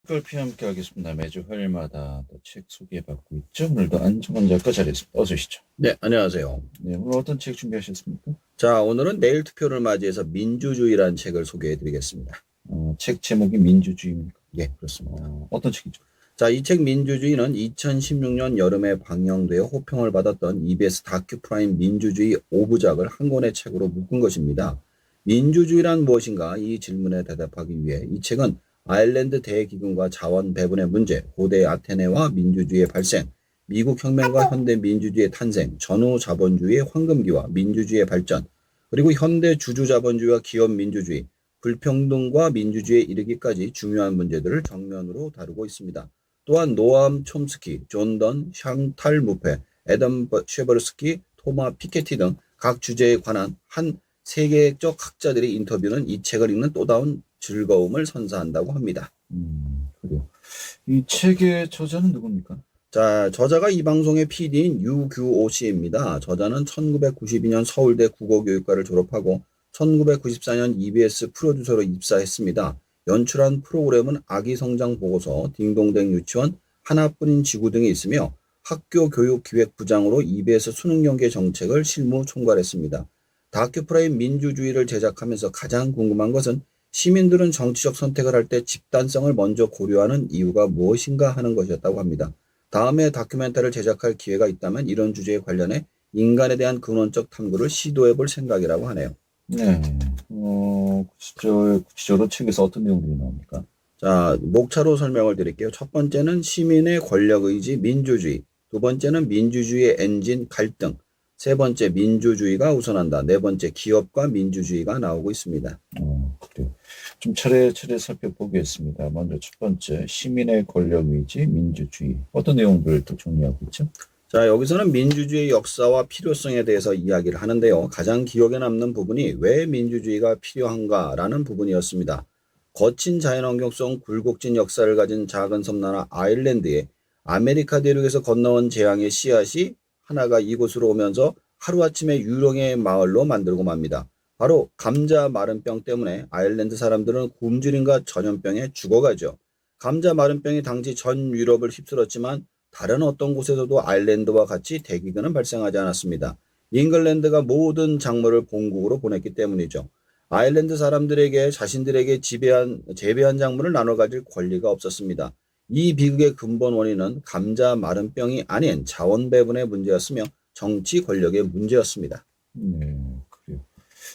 골피 함께 하겠습니다. 매주 화요일마다 또 책 소개받고 있죠. 오늘도 안정환 작가 자리했습니다. 어서 오시죠. 네, 안녕하세요. 네, 오늘 어떤 책 준비하셨습니까? 자, 오늘은 내일 투표를 맞이해서 민주주의라는 책을 소개해 드리겠습니다. 책 제목이 민주주의입니까? 예, 그렇습니다. 어떤 책이죠? 자, 이 책 민주주의는 2016년 여름에 방영되어 호평을 받았던 EBS 다큐 프라임 민주주의 5부작을 한 권의 책으로 묶은 것입니다. 민주주의란 무엇인가? 이 질문에 대답하기 위해 이 책은 아일랜드 대기근과 자원 배분의 문제, 고대 아테네와 민주주의의 발생, 미국 혁명과 현대 민주주의의 탄생, 전후 자본주의의 황금기와 민주주의의 발전, 그리고 현대 주주자본주의와 기업 민주주의, 불평등과 민주주의에 이르기까지 중요한 문제들을 정면으로 다루고 있습니다. 또한 노암 촘스키, 존 던, 샹탈 무페, 애덤 쉐버스키, 토마 피케티 등 각 주제에 관한 한 세계적 학자들의 인터뷰는 이 책을 읽는 또 다른 즐거움을 선사한다고 합니다. 그래요. 이 책의 저자는 누굽니까? 자, 저자가 이 방송의 PD인 유규오 씨입니다. 저자는 1992년 서울대 국어교육과를 졸업하고 1994년 EBS 프로듀서로 입사했습니다. 연출한 프로그램은 아기 성장 보고서, 딩동댕 유치원, 하나뿐인 지구 등이 있으며 학교 교육기획부장으로 EBS 수능연계 정책을 실무 총괄했습니다. 다큐프라임 민주주의를 제작하면서 가장 궁금한 것은 시민들은 정치적 선택을 할 때 집단성을 먼저 고려하는 이유가 무엇인가 하는 것이었다고 합니다. 다음에 다큐멘터리를 제작할 기회가 있다면 이런 주제에 관련해 인간에 대한 근원적 탐구를 시도해 볼 생각이라고 하네요. 네. 구체적으로 책에서 어떤 내용들이 나옵니까? 자, 목차로 설명을 드릴게요. 첫 번째는 시민의 권력의지 민주주의, 두 번째는 민주주의의 엔진 갈등, 세 번째 민주주의가 우선한다, 네 번째 기업과 민주주의가 나오고 있습니다. 그래요. 좀 차례차례 살펴보겠습니다. 먼저 첫 번째, 시민의 권력의지 민주주의. 어떤 내용들을 또 정리하고 있죠? 자, 여기서는 민주주의의 역사와 필요성에 대해서 이야기를 하는데요. 가장 기억에 남는 부분이 왜 민주주의가 필요한가라는 부분이었습니다. 거친 자연환경 속 굴곡진 역사를 가진 작은 섬나라 아일랜드에 아메리카 대륙에서 건너온 재앙의 씨앗이 하나가 이곳으로 오면서 하루아침에 유령의 마을로 만들고 맙니다. 바로 감자 마른병 때문에 아일랜드 사람들은 굶주림과 전염병에 죽어가죠. 감자 마른병이 당시 전 유럽을 휩쓸었지만 다른 어떤 곳에서도 아일랜드와 같이 대기근은 발생하지 않았습니다. 잉글랜드가 모든 작물을 본국으로 보냈기 때문이죠. 아일랜드 사람들에게 자신들에게 재배한 작물을 나눠 가질 권리가 없었습니다. 이 비극의 근본 원인은 감자 마른병이 아닌 자원 배분의 문제였으며 정치 권력의 문제였습니다. 네, 그래요.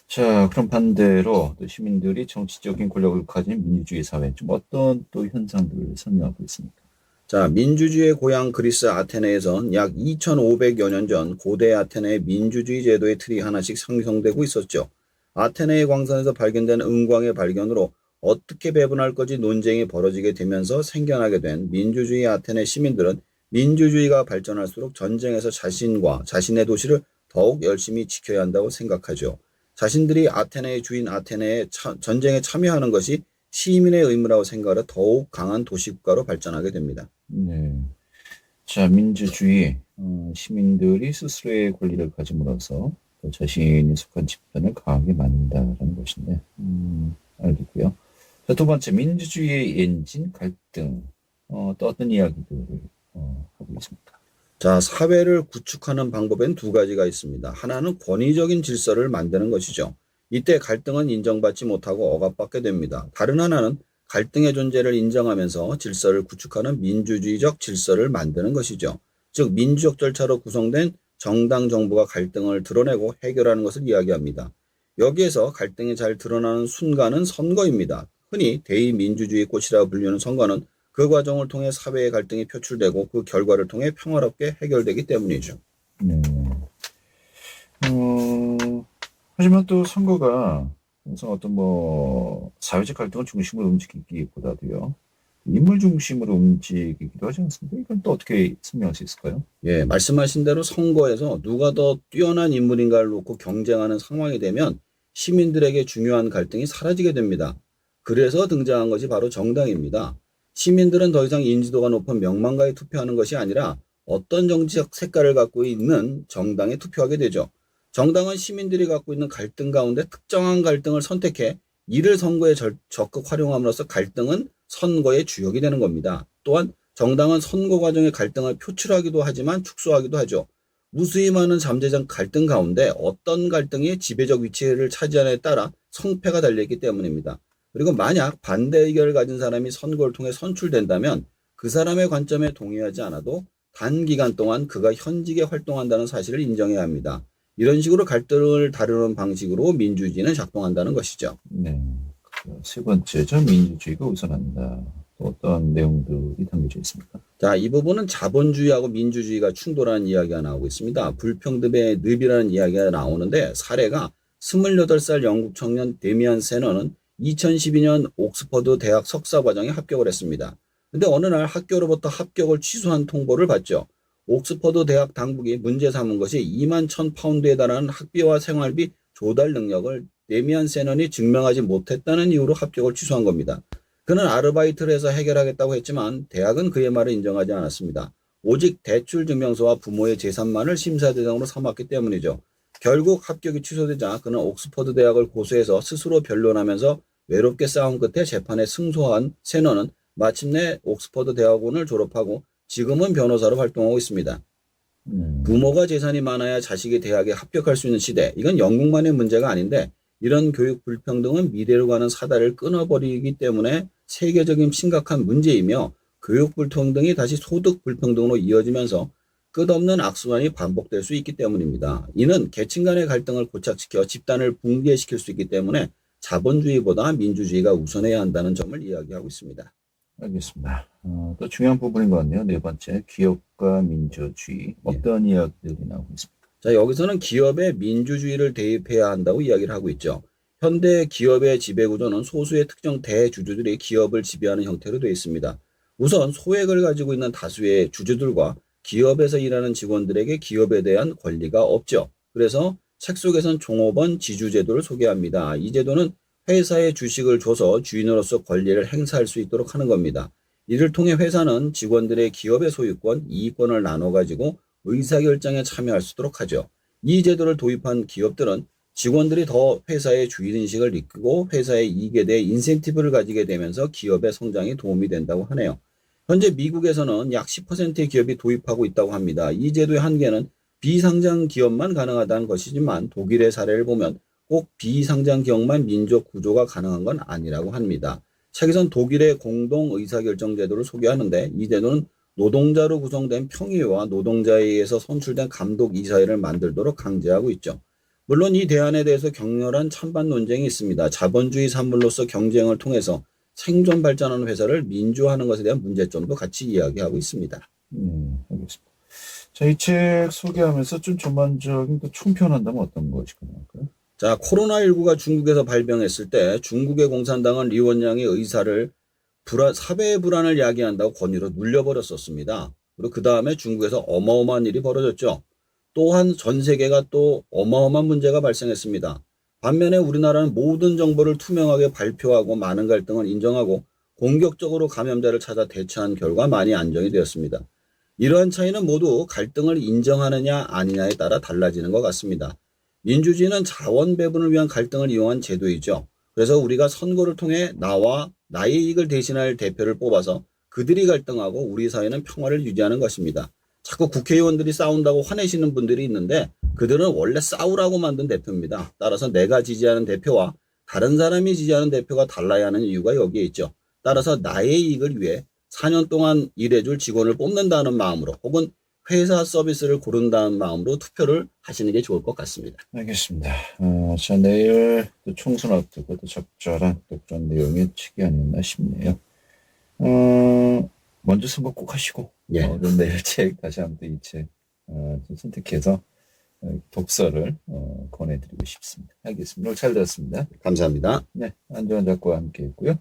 자, 그럼 반대로 또 시민들이 정치적인 권력을 가진 민주주의 사회, 좀 어떤 또 현상들을 설명하고 있습니까? 자, 민주주의의 고향 그리스 아테네에선 약 2500여 년 전 고대 아테네의 민주주의 제도의 틀이 하나씩 형성되고 있었죠. 아테네의 광산에서 발견된 은광의 발견으로 어떻게 배분할 것이 논쟁이 벌어지게 되면서 생겨나게 된 민주주의 아테네 시민들은 민주주의가 발전할수록 전쟁에서 자신과 자신의 도시를 더욱 열심히 지켜야 한다고 생각하죠. 자신들이 아테네의 주인 아테네의 전쟁에 참여하는 것이 시민의 의무라고 생각하여 더욱 강한 도시국가로 발전하게 됩니다. 네. 자, 민주주의, 시민들이 스스로의 권리를 가짐으로써 또 자신이 속한 집단을 강하게 만든다라는 것인데, 알겠고요. 자, 두 번째, 민주주의의 엔진 갈등, 또 어떤 이야기들을 하고 있습니까? 자, 사회를 구축하는 방법엔 두 가지가 있습니다. 하나는 권위적인 질서를 만드는 것이죠. 이때 갈등은 인정받지 못하고 억압받게 됩니다. 다른 하나는 갈등의 존재를 인정하면서 질서를 구축하는 민주주의적 질서를 만드는 것이죠. 즉 민주적 절차로 구성된 정당 정부가 갈등을 드러내고 해결하는 것을 이야기합니다. 여기에서 갈등이 잘 드러나는 순간은 선거입니다. 흔히 대의민주주의 꽃이라 불리는 선거는 그 과정을 통해 사회의 갈등이 표출되고 그 결과를 통해 평화롭게 해결되기 때문이죠. 네. 하지만 또 선거가 항상 어떤 사회적 갈등을 중심으로 움직이기보다도요, 인물 중심으로 움직이기도 하지 않습니까? 이건 또 어떻게 설명할 수 있을까요? 예, 말씀하신 대로 선거에서 누가 더 뛰어난 인물인가를 놓고 경쟁하는 상황이 되면 시민들에게 중요한 갈등이 사라지게 됩니다. 그래서 등장한 것이 바로 정당입니다. 시민들은 더 이상 인지도가 높은 명망가에 투표하는 것이 아니라 어떤 정치적 색깔을 갖고 있는 정당에 투표하게 되죠. 정당은 시민들이 갖고 있는 갈등 가운데 특정한 갈등을 선택해 이를 선거에 적극 활용함으로써 갈등은 선거의 주역이 되는 겁니다. 또한 정당은 선거 과정의 갈등을 표출하기도 하지만 축소하기도 하죠. 무수히 많은 잠재적 갈등 가운데 어떤 갈등이 지배적 위치를 차지하느냐에 따라 성패가 달려있기 때문입니다. 그리고 만약 반대 의견을 가진 사람이 선거를 통해 선출된다면 그 사람의 관점에 동의하지 않아도 단기간 동안 그가 현직에 활동한다는 사실을 인정해야 합니다. 이런 식으로 갈등을 다루는 방식으로 민주주의는 작동한다는 것이죠. 네. 세 번째죠. 민주주의가 우선한다. 또 어떤 내용들이 담겨져 있습니까? 자, 이 부분은 자본주의하고 민주주의가 충돌하는 이야기가 나오고 있습니다. 불평등의 늪이라는 이야기가 나오는데 사례가 28살 영국 청년 데미안 세너는 2012년 옥스퍼드 대학 석사 과정에 합격을 했습니다. 근데 어느 날 학교로부터 합격을 취소한 통보를 받죠. 옥스퍼드 대학 당국이 문제 삼은 것이 2만 1,000파운드에 달하는 학비와 생활비 조달 능력을 데미안 세넌이 증명하지 못했다는 이유로 합격을 취소한 겁니다. 그는 아르바이트를 해서 해결하겠다고 했지만 대학은 그의 말을 인정하지 않았습니다. 오직 대출 증명서와 부모의 재산만을 심사 대상으로 삼았기 때문이죠. 결국 합격이 취소되자 그는 옥스퍼드 대학을 고소해서 스스로 변론하면서 외롭게 싸운 끝에 재판에 승소한 세너는 마침내 옥스퍼드 대학원을 졸업하고 지금은 변호사로 활동하고 있습니다. 부모가 재산이 많아야 자식이 대학에 합격할 수 있는 시대. 이건 영국만의 문제가 아닌데 이런 교육 불평등은 미래로 가는 사다리를 끊어버리기 때문에 세계적인 심각한 문제이며 교육 불평등이 다시 소득 불평등으로 이어지면서 끝없는 악순환이 반복될 수 있기 때문입니다. 이는 계층 간의 갈등을 고착시켜 집단을 붕괴시킬 수 있기 때문에 자본주의보다 민주주의가 우선해야 한다는 점을 이야기하고 있습니다. 알겠습니다. 또 중요한 부분인 것 같네요. 네 번째, 기업과 민주주의. 어떤 이야기들이 나오고 있습니까? 자, 여기서는 기업에 민주주의를 대입해야 한다고 이야기를 하고 있죠. 현대 기업의 지배구조는 소수의 특정 대주주들이 기업을 지배하는 형태로 되어 있습니다. 우선 소액을 가지고 있는 다수의 주주들과 기업에서 일하는 직원들에게 기업에 대한 권리가 없죠. 그래서 책 속에서는 종업원 지주제도를 소개합니다. 이 제도는 회사에 주식을 줘서 주인으로서 권리를 행사할 수 있도록 하는 겁니다. 이를 통해 회사는 직원들의 기업의 소유권, 이익권을 나눠 가지고 의사결정에 참여할 수 있도록 하죠. 이 제도를 도입한 기업들은 직원들이 더 회사의 주인의식을 이끌고 회사의 이익에 대해 인센티브를 가지게 되면서 기업의 성장에 도움이 된다고 하네요. 현재 미국에서는 약 10%의 기업이 도입하고 있다고 합니다. 이 제도의 한계는 비상장 기업만 가능하다는 것이지만 독일의 사례를 보면 꼭 비상장 기업만 민족 구조가 가능한 건 아니라고 합니다. 책에선 독일의 공동 의사결정 제도를 소개하는데 이 제도는 노동자로 구성된 평의회와 노동자에 의해서 선출된 감독 이사회를 만들도록 강제하고 있죠. 물론 이 대안에 대해서 격렬한 찬반 논쟁이 있습니다. 자본주의 산물로서 경쟁을 통해서 생존 발전하는 회사를 민주화하는 것에 대한 문제점도 같이 이야기하고 있습니다. 알겠습니다. 자, 이 책 소개하면서 좀 전반적인 또 총평한다면 어떤 것이 가능할까요? 자, 코로나19가 중국에서 발병했을 때 중국의 공산당은 리 원장의 의사를 사회의 불안을 야기한다고 권유로 눌려버렸었습니다. 그리고 그 다음에 중국에서 어마어마한 일이 벌어졌죠. 또한 전 세계가 또 어마어마한 문제가 발생했습니다. 반면에 우리나라는 모든 정보를 투명하게 발표하고 많은 갈등을 인정하고 공격적으로 감염자를 찾아 대처한 결과 많이 안정이 되었습니다. 이러한 차이는 모두 갈등을 인정하느냐 아니냐에 따라 달라지는 것 같습니다. 민주주의는 자원 배분을 위한 갈등을 이용한 제도이죠. 그래서 우리가 선거를 통해 나와 나의 이익을 대신할 대표를 뽑아서 그들이 갈등하고 우리 사회는 평화를 유지하는 것입니다. 자꾸 국회의원들이 싸운다고 화내시는 분들이 있는데 그들은 원래 싸우라고 만든 대표입니다. 따라서 내가 지지하는 대표와 다른 사람이 지지하는 대표가 달라야 하는 이유가 여기에 있죠. 따라서 나의 이익을 위해 4년 동안 일해줄 직원을 뽑는다는 마음으로 혹은 회사 서비스를 고른다는 마음으로 투표를 하시는 게 좋을 것 같습니다. 알겠습니다. 자, 내일 또 총선 앞두고 또 적절한 또 그런 내용의 책이 아니었나 싶네요. 먼저 선거 꼭 하시고, 예. 그럼 내일 책 다시 한번 이 책 선택해서 독서를 권해드리고 싶습니다. 알겠습니다. 오늘 잘 들었습니다. 감사합니다. 네, 안정환 작가와 함께 했고요.